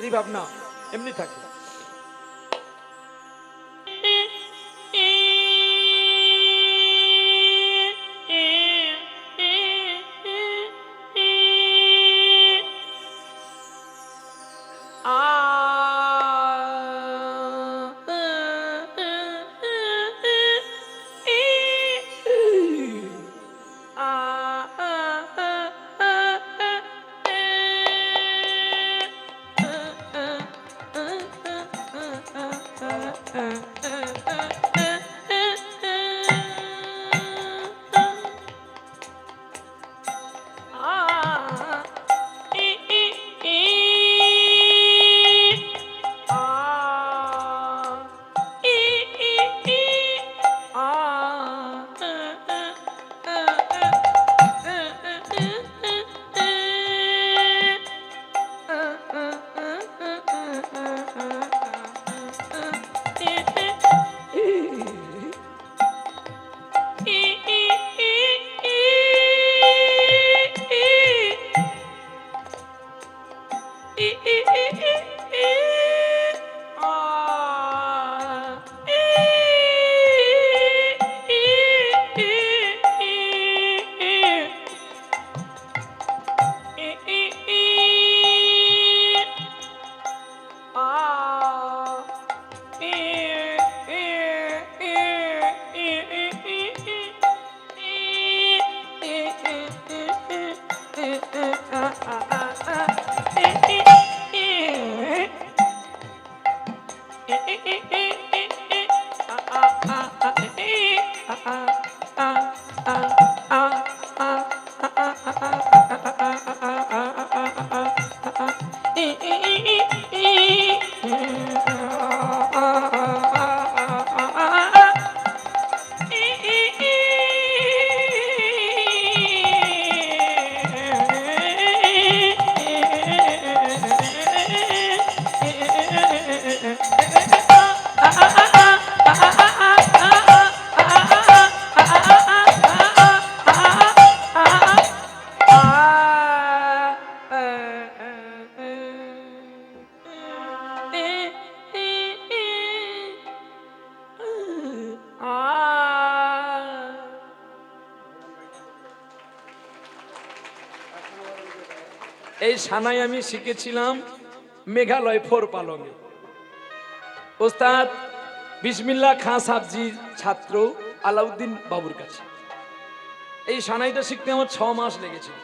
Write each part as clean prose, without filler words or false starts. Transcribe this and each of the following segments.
স্মৃতি ভাবনা এমনি থাকে। এই সানাই আমি শিখেছিলাম মেঘালয় ফোর পালঙে। ওস্তাদ বিসমিল্লাহ খান সাহেবজির ছাত্র আলাউদ্দিন বাবুর কাছে। এই সানাইটা শিখতে আমার 6 মাস লেগেছিল।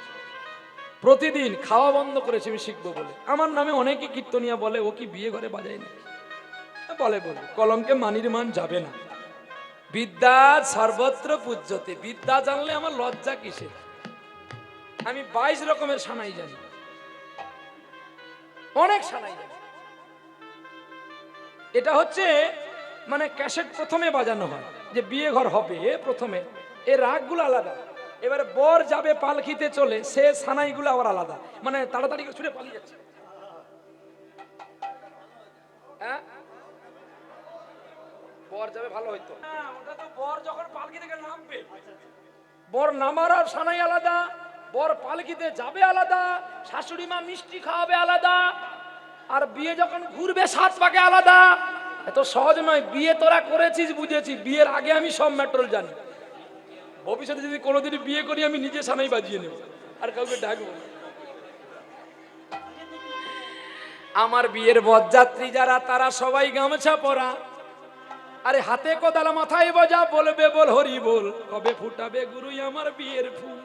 প্রতিদিন খাওয়া বন্ধ করেছি আমি শিখবো বলে। আমার নামে অনেকে কীর্তনিয়া বলে ও কি বিয়ে ঘরে বাজায় না, বলে কলঙ্কে মানির মান যাবে না। বিদ্যা সর্বত্র পূজ্যতে, বিদ্যা জানলে আমার লজ্জা কিসের। আমি 22 রকমের সানাই জানি, অনেক সানাই জানি। এটা হচ্ছে মানে ক্যাসেট প্রথমে বাজানো হয় যে বিয়ে ঘর হবে, প্রথমে এই রাগগুলো আলাদা। এবারে বর যাবে পালকিতে চলে, সে সানাইগুলো আবার আলাদা, মানে তাড়াতাড়ি করে ছুটে পালিয়ে যাচ্ছে। হ্যাঁ, বর যাবে ভালো হইতো। ওটা তো বর যখন পালকি থেকে নামবে, বর নামার আর সানাই আলাদা, বর পালকিতে যাবে আলাদা, শাশুড়ি মা মিষ্টি খাওয়াবে আলাদা, আর বিয়ে যখন ঘুরবে 7 পাকে আলাদা। এত সহজ নয়। বিয়ে তোরা করেছিস বুঝেছি, বিয়ের আগে আমি সব ম্যাট্রোল জানি। ভবিষ্যতে যদি কোনোদিন বিয়ে করি আমি নিজে সানাই বাজিয়ে নেব, আর কাউকে ডাকবো। আমার বিয়ের বরযাত্রী যারা তারা সবাই গামছা পরা, আরে হাতে কোদাল মাথায় বোঝা, বলবে বল হরি বল, কবে ফুটাবে গুরুই আমার বিয়ের ফুল।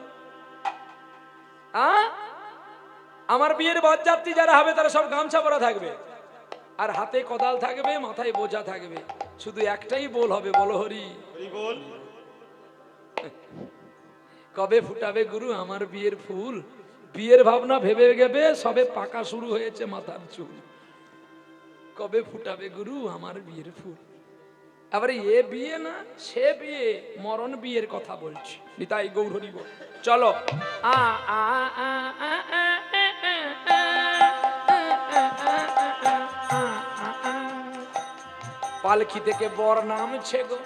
আমার বিয়ের বরযাত্রী যারা হবে তারা সব গামছা পরা থাকবে, আর হাতে কোদাল থাকবে, মাথায় বোঝা থাকবে, শুধু একটাই বল হবে, বলো হরি বল। কবে ফুটাবে গুরু আমার বিয়ের ফুল। বিয়ের ভাবনা ভেবে গেবে সবে পাকা শুরু হয়েছে মাথার চুল। কবে ফুটাবে গুরু আমার বিয়ের ফুল। আবার এ বিয়ে না সে বিয়ে, মরণ বিয়ের কথা বলছি। নিতাই গৌর হরি বল। চলো পালকি থেকে বর নামছে গো,